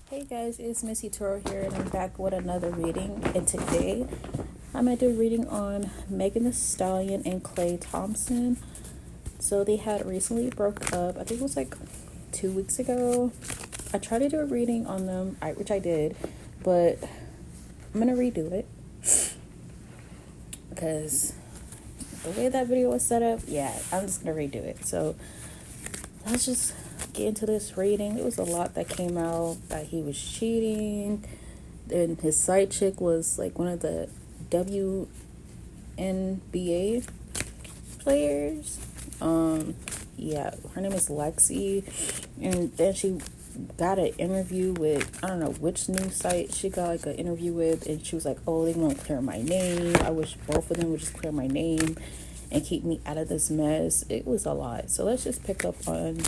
Hey guys, it's Missy Toro here, and I'm back with another reading. And today, I'm gonna do a reading on Megan Thee Stallion and Klay Thompson. So they had recently broke up. I think it was like 2 weeks ago. I tried to do a reading on them, which I did, but I'm gonna redo it because the way that video was set up, I'm just gonna redo it. So let's just get into this reading. It was a lot that came out that he was cheating, and his side chick was like one of the WNBA players. Her name is Lexi, and then she got an interview with, I don't know which news site she got like an interview with, and she was like, oh, they won't clear my name. I wish both of them would just clear my name and keep me out of this mess. It was a lot. So let's just pick up on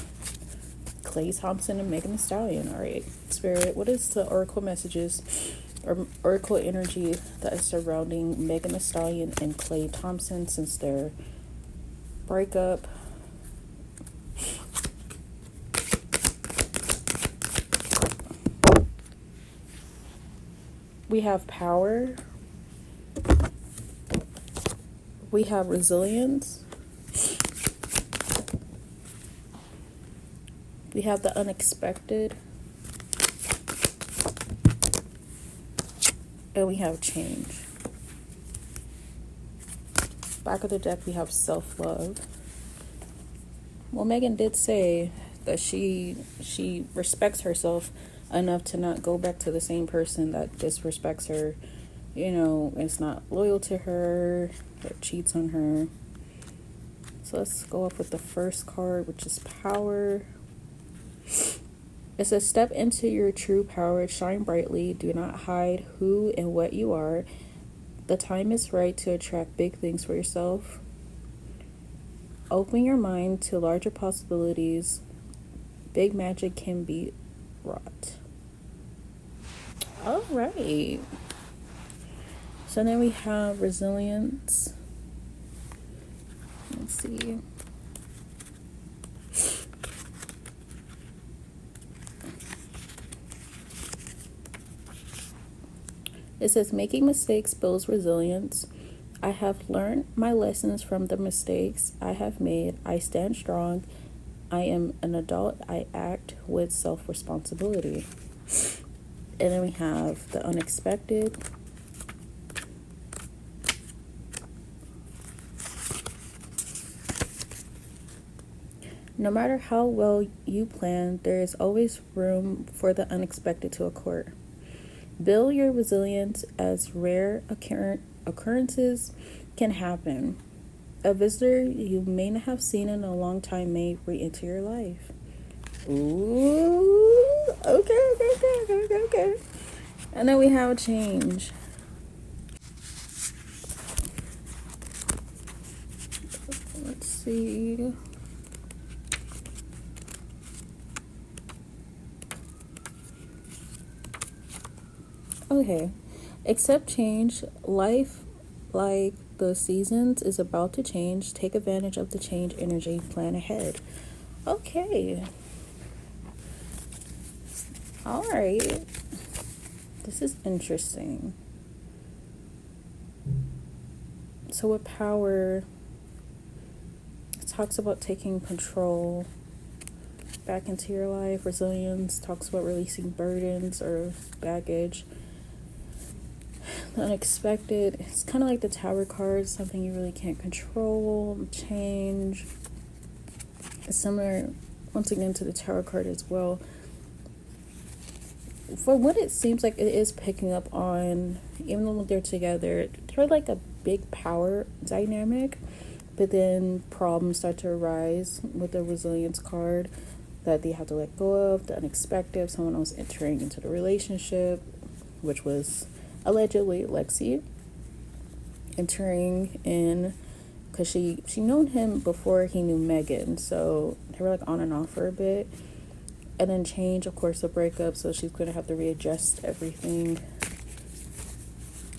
Klay Thompson and Megan Thee Stallion. All right, Spirit, what is the oracle messages or oracle energy that is surrounding Megan Thee Stallion and Klay Thompson since their breakup? We have power. We have resilience. We have the unexpected. And we have change. Back of the deck, we have self-love. Well, Megan did say that she respects herself enough to not go back to the same person that disrespects her, is not loyal to her, or cheats on her. So let's go up with the first card, which is power. It says, step into your true power, shine brightly, do not hide who and what you are. The time is right to attract big things for yourself. Open your mind to larger possibilities. Big magic can be wrought. All right. So then we have resilience. Let's see. It says, making mistakes builds resilience. I have learned my lessons from the mistakes I have made. I stand strong. I am an adult. I act with self-responsibility. And then we have the unexpected. No matter how well you plan, there is always room for the unexpected to occur. Build your resilience as rare occurrences can happen. A visitor you may not have seen in a long time may re-enter your life. Ooh, okay. And then we have change. Let's see. Okay. Accept change. Life, like the seasons, is about to change. Take advantage of the change energy. Plan ahead. Okay. All right. This is interesting. So with power, it talks about taking control back into your life. Resilience talks about releasing burdens or baggage. The unexpected, it's kind of like the Tower card, something you really can't control. Change. It's similar, once again, to the Tower card as well. For what it seems like, it is picking up on, even though they're together, they're like a big power dynamic, but then problems start to arise with the resilience card that they have to let go of. The unexpected, someone else entering into the relationship, which was allegedly Lexi entering in, because she known him before he knew Megan, so they were like on and off for a bit. And then change, of course, the breakup, so she's going to have to readjust everything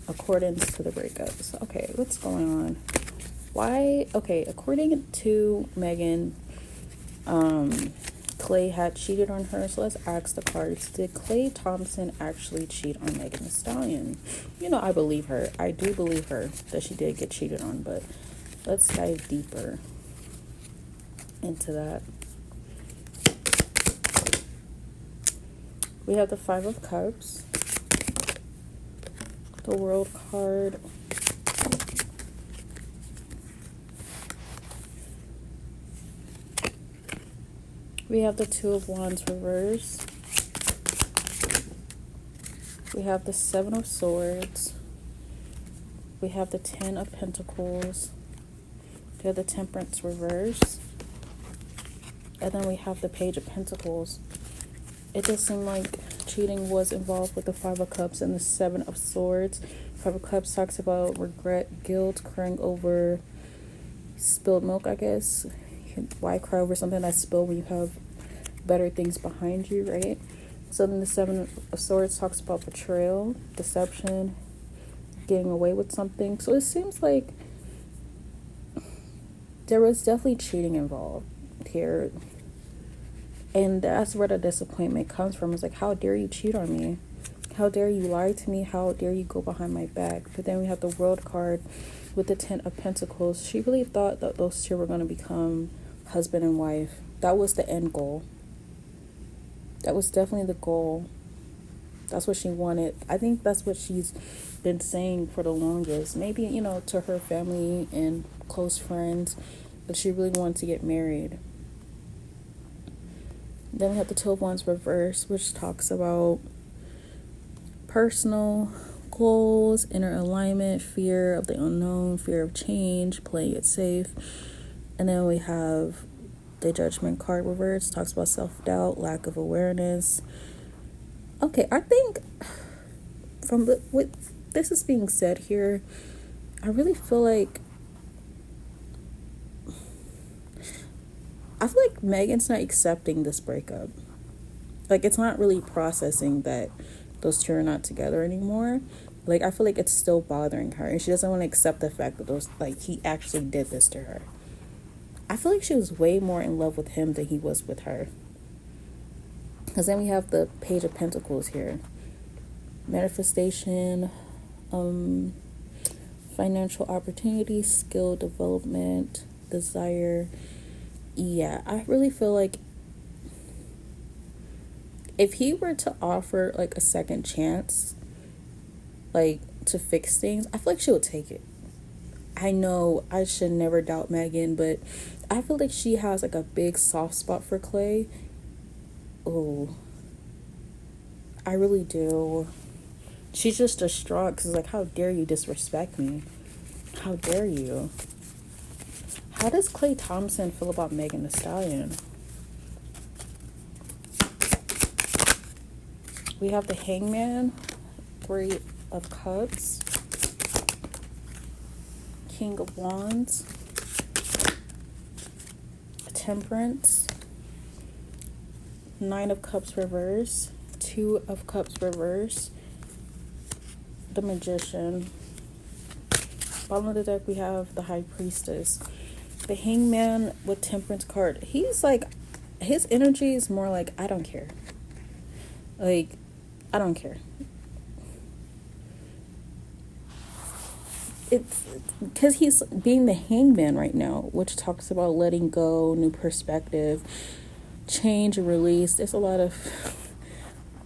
accordance to the breakup. So, okay, what's going on? Why? Okay, according to Megan, Klay had cheated on her. So let's ask the cards. Did Klay Thompson actually cheat on Megan Thee Stallion? I believe her. I do believe her that she did get cheated on, but let's dive deeper into that. We have the Five of Cups, the World card, we have the Two of Wands reverse, we have the Seven of Swords, we have the Ten of Pentacles, we have the Temperance reverse, and then we have the Page of Pentacles. It does seem like cheating was involved with the Five of Cups and the Seven of Swords. Five of Cups talks about regret, guilt, crying over spilled milk, I guess. Why cry over something that's spilled when you have better things behind you, right? So then the Seven of Swords talks about betrayal, deception, getting away with something. So it seems like there was definitely cheating involved here. And that's where the disappointment comes from. It's like, how dare you cheat on me? How dare you lie to me? How dare you go behind my back? But then we have the World card with the Ten of Pentacles. She really thought that those two were going to become husband and wife. That was the end goal. That was definitely the goal. That's what she wanted. I think that's what she's been saying for the longest. Maybe, to her family and close friends. But she really wanted to get married. Then we have the Two of Wands reverse, which talks about personal goals, inner alignment, fear of the unknown, fear of change, playing it safe. And then we have the Judgment card reverse, talks about self-doubt, lack of awareness. Okay, I think from what this is being said here, I really feel like Megan's not accepting this breakup. Like, it's not really processing that those two are not together anymore. Like, I feel like it's still bothering her, and she doesn't want to accept the fact that he actually did this to her. I feel like she was way more in love with him than he was with her. Because then we have the Page of Pentacles here. Manifestation, financial opportunity, skill development, desire. Yeah, I really feel like if he were to offer a second chance, to fix things, I feel like she would take it. I know I should never doubt Megan, but I feel like she has a big soft spot for Klay. Oh, I really do. She's just distraught because how dare you disrespect me? How dare you? How does Klay Thompson feel about Megan Thee Stallion? We have the Hangman, Three of Cups, King of Wands, Temperance, Nine of Cups reverse, Two of Cups reverse, the Magician. Bottom of the deck, we have the High Priestess. The Hangman with Temperance card. He's his energy is more I don't care. I don't care. It's because he's being the Hangman right now, which talks about letting go, new perspective, change and release. There's a lot of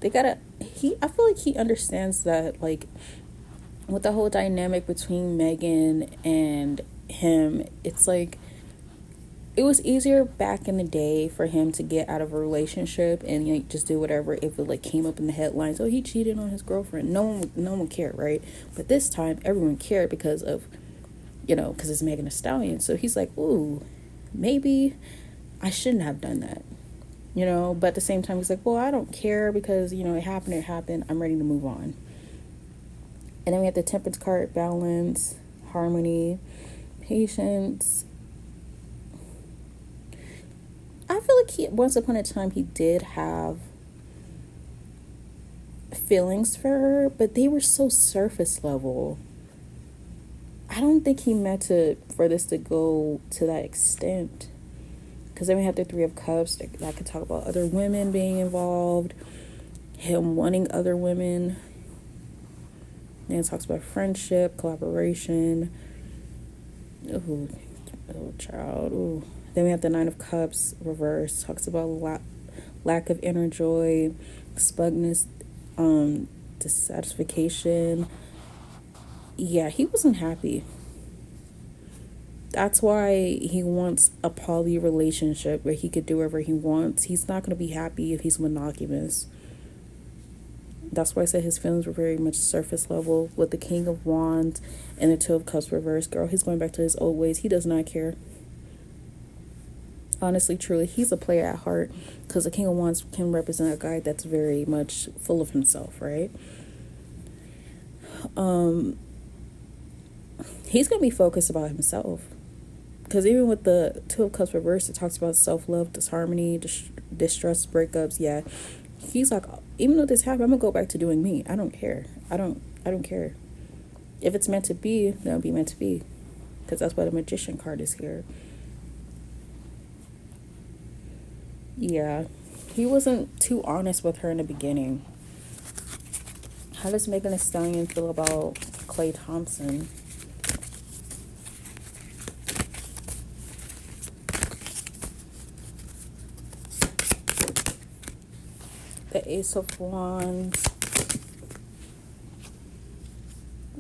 I feel like he understands that with the whole dynamic between Megan and him, it's it was easier back in the day for him to get out of a relationship and just do whatever if it came up in the headlines. Oh, he cheated on his girlfriend. No one cared, right? But this time everyone cared because of because it's Megan Thee Stallion. So he's ooh, maybe I shouldn't have done that. But at the same time he's well, I don't care because it happened. I'm ready to move on. And then we have the Temperance card, balance, harmony, patience. I feel like once upon a time he did have feelings for her, but they were so surface level. I don't think he meant for this to go to that extent. Because then we have the Three of Cups that could talk about other women being involved, him wanting other women. Then it talks about friendship, collaboration. Ooh, oh child. Ooh. Then we have the Nine of Cups reverse. Talks about lack of inner joy, smugness, dissatisfaction. Yeah, he wasn't happy. That's why he wants a poly relationship where he could do whatever he wants. He's not going to be happy if he's monogamous. That's why I said his feelings were very much surface level. With the King of Wands and the Two of Cups reversed, girl, he's going back to his old ways. He does not care. Honestly, truly, he's a player at heart, because the King of Wands can represent a guy that's very much full of himself, right? He's going to be focused about himself. Because even with the Two of Cups reversed, it talks about self-love, disharmony, distress, breakups. Yeah, he's like, even though this happened, I'm gonna go back to doing me. I don't care. I don't care. If it's meant to be, then it'll be meant to be. Because that's why the Magician card is here. Yeah, he wasn't too honest with her in the beginning. How does Megan Thee Stallion feel about Klay Thompson? The Ace of Wands,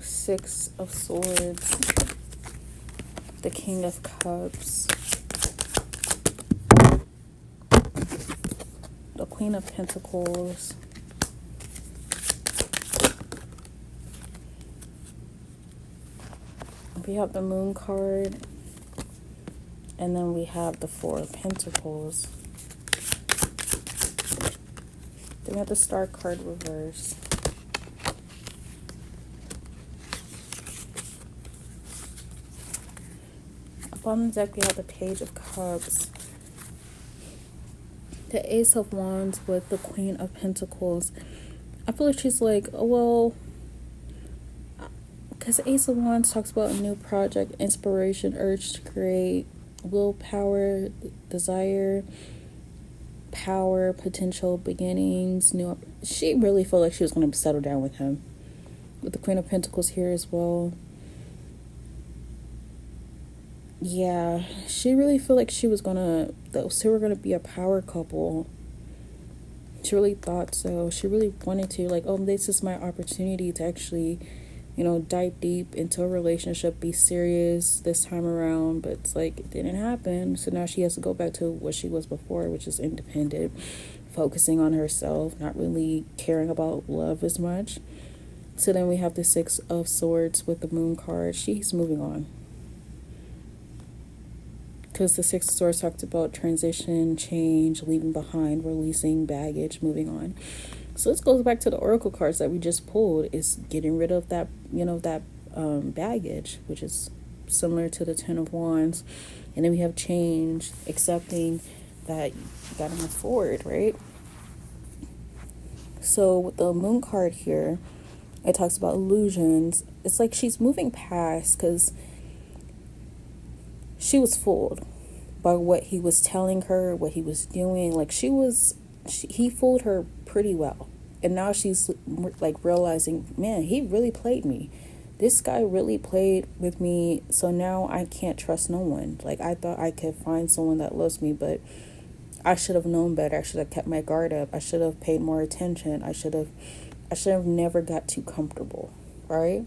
Six of Swords, the King of Cups, the Queen of Pentacles, we have the Moon card, and then we have the Four of Pentacles. Then we have the Star card reverse. Up on the deck, we have the Page of Cups, the Ace of Wands with the Queen of Pentacles. I feel like she's like, oh, well, because the Ace of Wands talks about a new project, inspiration, urge to create, willpower, desire, power, potential, beginnings, new. She really felt like she was going to settle down with him. With the Queen of Pentacles here as well. Yeah, she really felt like she was gonna, those two were gonna be a power couple. She really thought so. She really wanted to, like, oh, this is my opportunity to actually, dive deep into a relationship, be serious this time around. But it's like, it didn't happen. So now she has to go back to what she was before, which is independent, focusing on herself, not really caring about love as much. So then we have the Six of Swords with the Moon card. She's moving on. Because the Six of Swords talked about transition, change, leaving behind, releasing baggage, moving on. So this goes back to the Oracle cards that we just pulled. Is getting rid of that, baggage, which is similar to the Ten of Wands. And then we have change, accepting that you gotta move forward, right? So with the Moon card here, it talks about illusions. It's like she's moving past, because she was fooled by what he was telling her, what he was doing. Like, he fooled her pretty well. And now she's like realizing, man, he really played me. This guy really played with me. So now I can't trust no one. Like, I thought I could find someone that loves me, but I should have known better. I should have kept my guard up. I should have paid more attention. I should have never got too comfortable, right?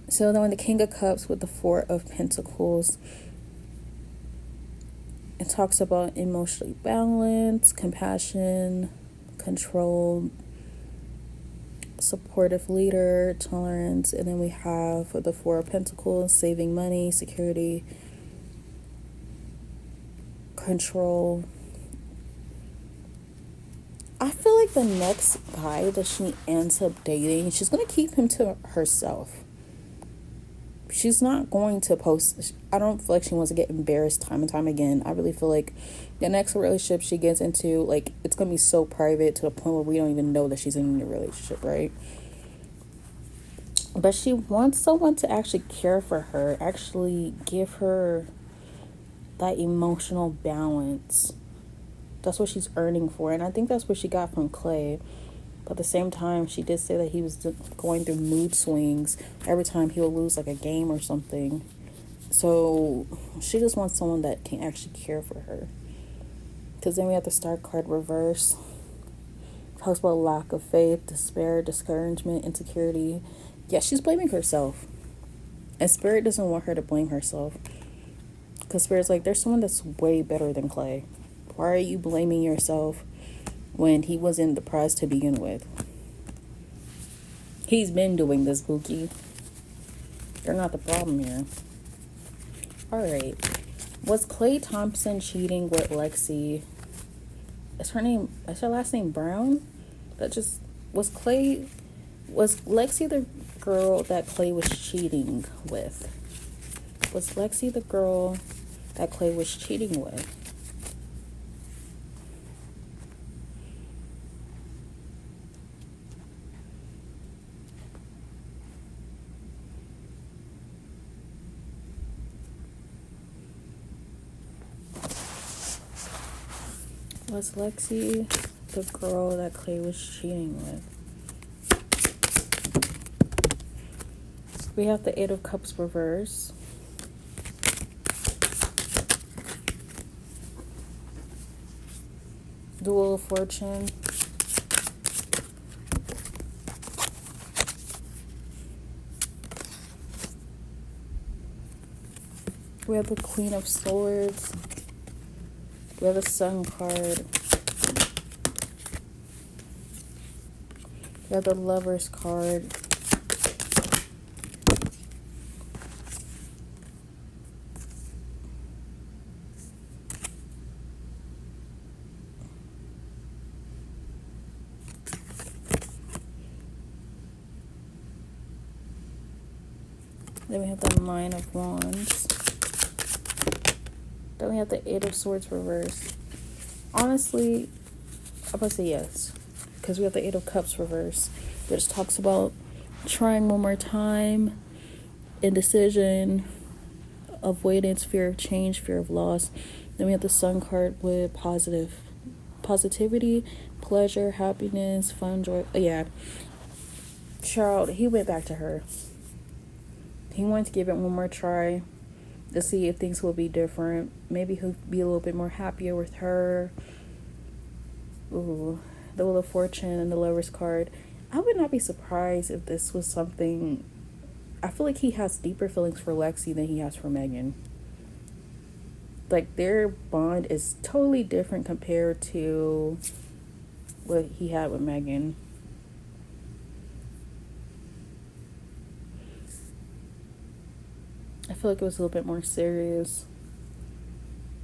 So then when the King of Cups with the Four of Pentacles, it talks about emotionally balance, compassion, control, supportive leader, tolerance. And then we have for the Four of Pentacles, saving money, security, control. I feel like the next guy that she ends up dating, she's going to keep him to herself. She's not going to post. I don't feel like she wants to get embarrassed time and time again. I really feel like the next relationship she gets into, like, it's going to be so private to the point where we don't even know that she's in a relationship, right? But she wants someone to actually care for her, actually give her that emotional balance. That's what she's earning for. And I think that's what she got from Klay. But at the same time, she did say that he was going through mood swings every time he would lose like a game or something. So she just wants someone that can actually care for her. Because then we have the star card reverse. Talks about lack of faith, despair, discouragement, insecurity. Yeah, she's blaming herself. And Spirit doesn't want her to blame herself. Because Spirit's like, there's someone that's way better than Klay. Why are you blaming yourself when he wasn't the prize to begin with? He's been doing this, Bookie. You're not the problem here. Alright. Was Klay Thompson cheating with Lexi? Is her last name Brown? Was Lexi the girl that Klay was cheating with? Was Lexi the girl that Klay was cheating with? Was Lexi the girl that Klay was cheating with? We have the Eight of Cups reverse. The Wheel of Fortune. We have the Queen of Swords. We have the Sun card. We have the Lover's card. Then we have the Nine of Wands. Then we have the Eight of Swords reverse. Honestly, I'm about to say yes. Because we have the Eight of Cups reverse. Which talks about trying one more time, indecision, avoidance, fear of change, fear of loss. Then we have the Sun card with positivity, pleasure, happiness, fun, joy. Yeah. Child, he went back to her. He wanted to give it one more try to see if things will be different. Maybe he'll be a little bit more happier with her. Ooh, the Wheel of Fortune and the Lover's card. I would not be surprised if this was something. I feel like he has deeper feelings for Lexi than he has for Megan. Like, their bond is totally different compared to what he had with Megan. I feel like it was a little bit more serious.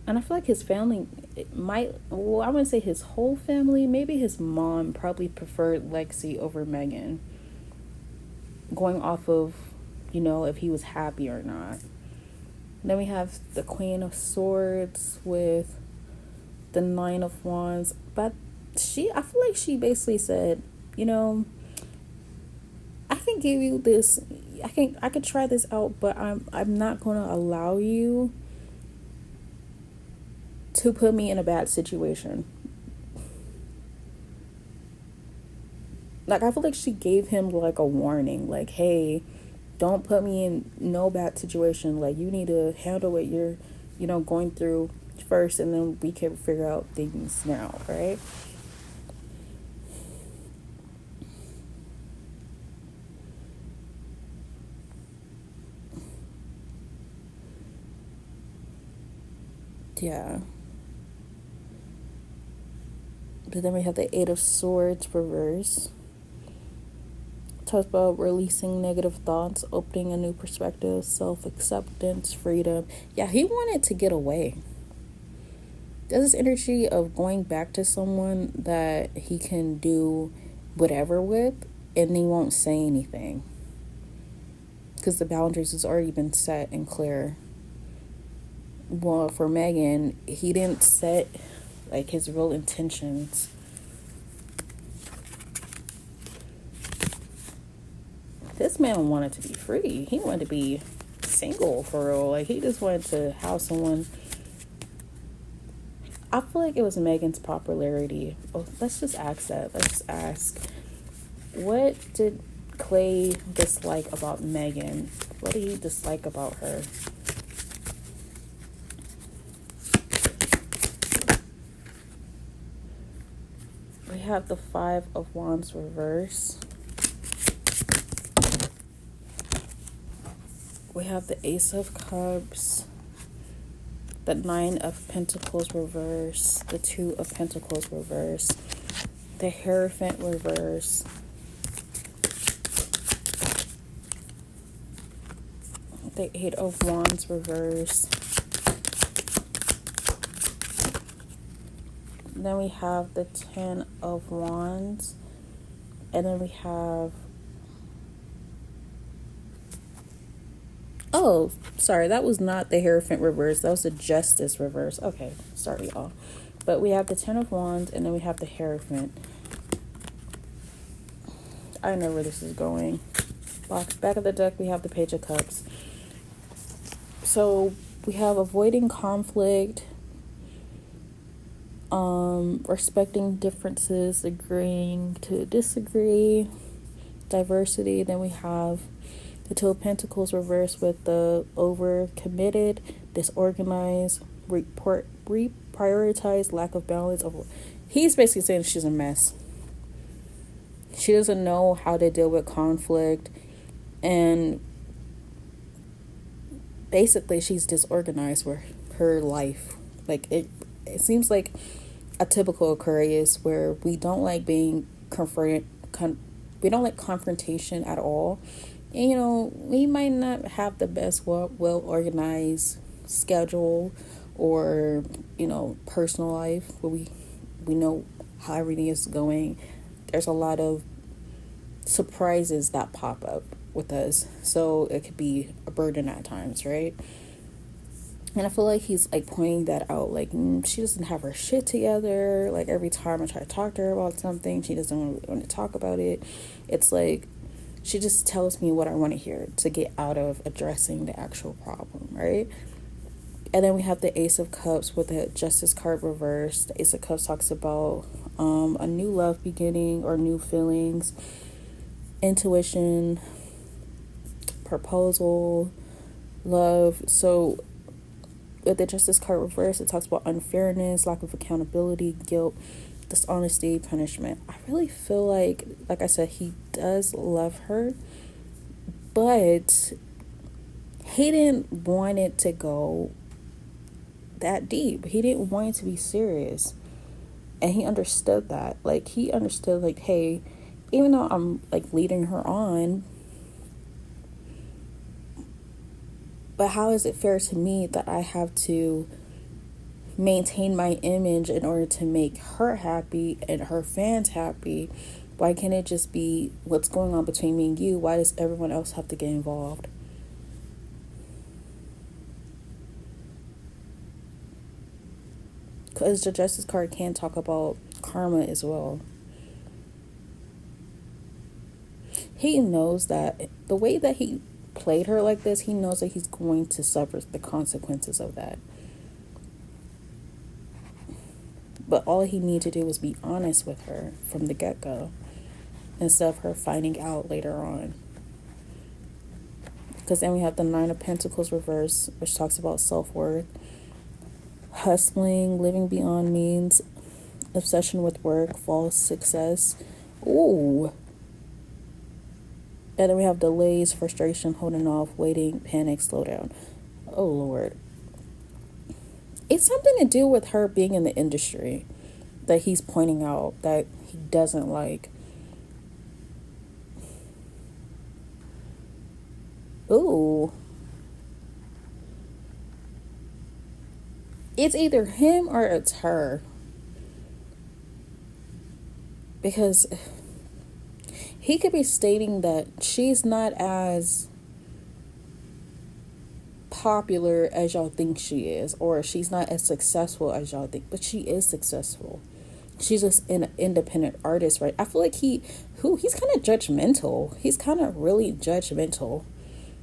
And I feel like his family I wouldn't say his whole family, maybe his mom probably preferred Lexi over Megan. Going off of, if he was happy or not. Then we have the Queen of Swords with the Nine of Wands. But I feel like she basically said, I can give you this. I could try this out, but I'm not going to allow you to put me in a bad situation. Like, I feel like she gave him like a warning, like, hey, don't put me in no bad situation. Like, you need to handle what you're, going through first, and then we can figure out things now, right? Yeah. But then we have the Eight of Swords reverse. Talks about releasing negative thoughts, opening a new perspective, self-acceptance, freedom. Yeah, he wanted to get away. There's this energy of going back to someone that he can do whatever with, and he won't say anything. Because the boundaries has already been set and clear. Well, for Megan, he didn't set like his real intentions. This man wanted to be free. He wanted to be single for real. Like, he just wanted to have someone I feel like it was Megan's popularity. Oh, let's just ask that. Let's just ask, what did Klay dislike about Megan? What did he dislike about her? We have the Five of Wands reverse. We have the Ace of Cups, the Nine of Pentacles reverse, the Two of Pentacles reverse, the Hierophant reverse, the Eight of Wands reverse. Then we have the Ten of Wands, and then we have, oh, sorry, that was not the Hierophant reverse. That was the Justice reverse. Okay, sorry, y'all. But we have the Ten of Wands, and then we have the Hierophant. I know where this is going. Back of the deck, we have the Page of Cups. So we have avoiding conflict, respecting differences, agreeing to disagree, diversity. Then we have the Two of Pentacles reversed with the overcommitted, disorganized, reprioritized, lack of balance. He's basically saying she's a mess. She doesn't know how to deal with conflict, and basically she's disorganized with her life. Like it seems like a typical Aquarius where we don't like being confronted. We don't like confrontation at all. And, you know, we might not have the best well organized schedule or, you know, personal life where we know how everything is going. There's a lot of surprises that pop up with us, so it could be a burden at times, right? And I feel like he's like pointing that out, like she doesn't have her shit together. Like every time I try to talk to her about something, she doesn't want to talk about it. It's like she just tells me what I want to hear to get out of addressing the actual problem, right? And then we have the Ace of Cups with the Justice card reversed. The Ace of Cups talks about a new love beginning or new feelings, intuition, proposal, love. So with the Justice card reversed, it talks about unfairness, lack of accountability, guilt, dishonesty, punishment. I really feel like I said, he does love her, but he didn't want it to go that deep. He didn't want it to be serious. And he understood that. Like, he understood, like, hey, even though I'm, like, leading her on, but how is it fair to me that I have to maintain my image in order to make her happy and her fans happy? Why can't it just be what's going on between me and you? Why does everyone else have to get involved? Because the Justice card can talk about karma as well. He knows that the way that he played her like this, he knows that he's going to suffer the consequences of that. But all he needed to do was be honest with her from the get-go, instead of her finding out later on. Because then we have the Nine of Pentacles reverse, which talks about self-worth, hustling, living beyond means, obsession with work, false success. Ooh. And then we have delays, frustration, holding off, waiting, panic, slow down. Oh, Lord. It's something to do with her being in the industry that he's pointing out that he doesn't like. Ooh. It's either him or it's her. Because he could be stating that she's not as popular as y'all think she is, or she's not as successful as y'all think, but she is successful. She's just an independent artist, right? I feel like he's kind of judgmental. He's kind of really judgmental.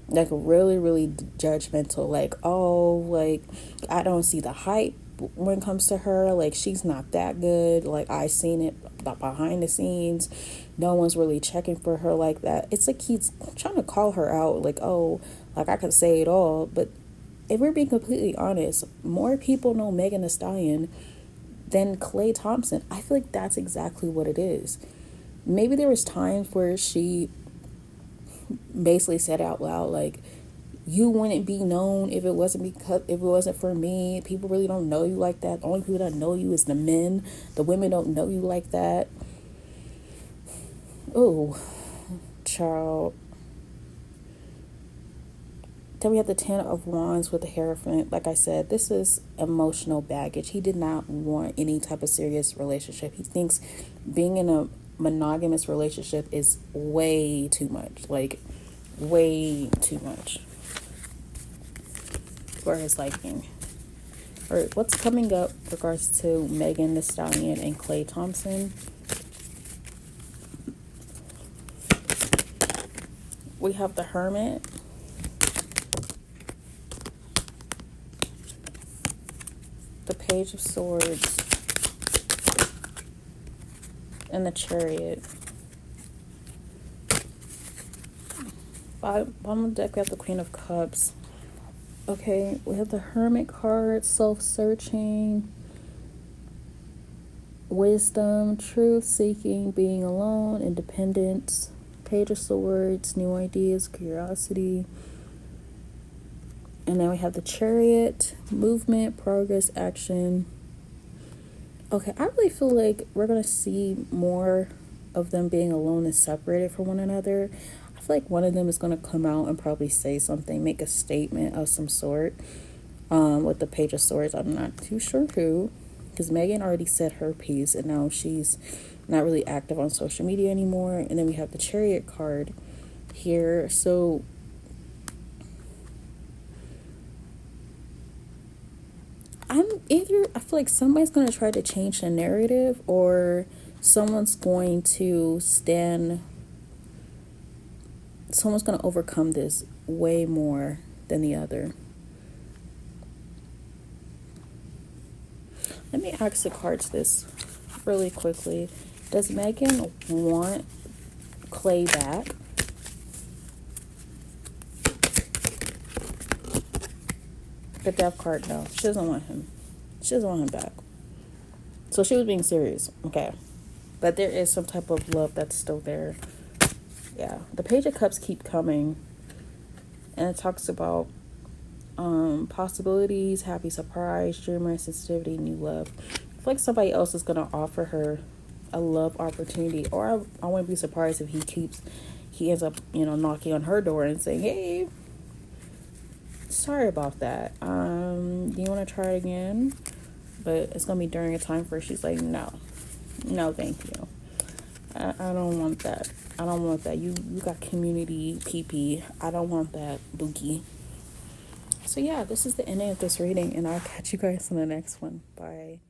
Like really, really judgmental. Like, oh, like, I don't see the hype when it comes to her. Like, she's not that good. Like, I seen it behind the scenes. No one's really checking for her like that. It's like he's trying to call her out. Like, oh, like I could say it all. But if we're being completely honest, more people know Megan Thee Stallion than Klay Thompson. I feel like that's exactly what it is. Maybe there was times where she basically said out loud, like, you wouldn't be known if it wasn't for me. People really don't know you like that. The only people that know you is the men. The women don't know you like that. Oh, child. Then we have the Ten of Wands with the Hierophant. Like I said, this is emotional baggage. He did not want any type of serious relationship. He thinks being in a monogamous relationship is way too much. Like, way too much for his liking. All right, what's coming up with regards to Megan Thee Stallion and Klay Thompson? We have the Hermit. The Page of Swords. And the Chariot. Bottom of the deck, we have the Queen of Cups. Okay, we have the Hermit card, self-searching, wisdom, truth-seeking, being alone, independence, Page of Swords, new ideas, curiosity. And then we have the Chariot, movement, progress, action. Okay, I really feel like we're going to see more of them being alone and separated from one another. I feel like one of them is going to come out and probably say something, make a statement of some sort. With the Page of Swords, I'm not too sure who, because Megan already said her piece, and now she's not really active on social media anymore. And then we have the Chariot card here. So I feel like somebody's going to try to change the narrative, or someone's going to overcome this way more than the other. Let me ask the cards this really quickly. Does Megan want Klay back? The Death card, no. She doesn't want him. She doesn't want him back. So she was being serious. Okay. But there is some type of love that's still there. Yeah. The Page of Cups keep coming. And it talks about possibilities, happy surprise, dreamer, sensitivity, new love. I feel like somebody else is going to offer her a love opportunity. Or I wouldn't be surprised if he ends up, knocking on her door and saying, hey, sorry about that. Do you want to try it again? But it's going to be during a time where she's like, no, thank you. I don't want that. I don't want that. You got community PP. I don't want that, bookie. So yeah, this is the ending of this reading, and I'll catch you guys in the next one. Bye.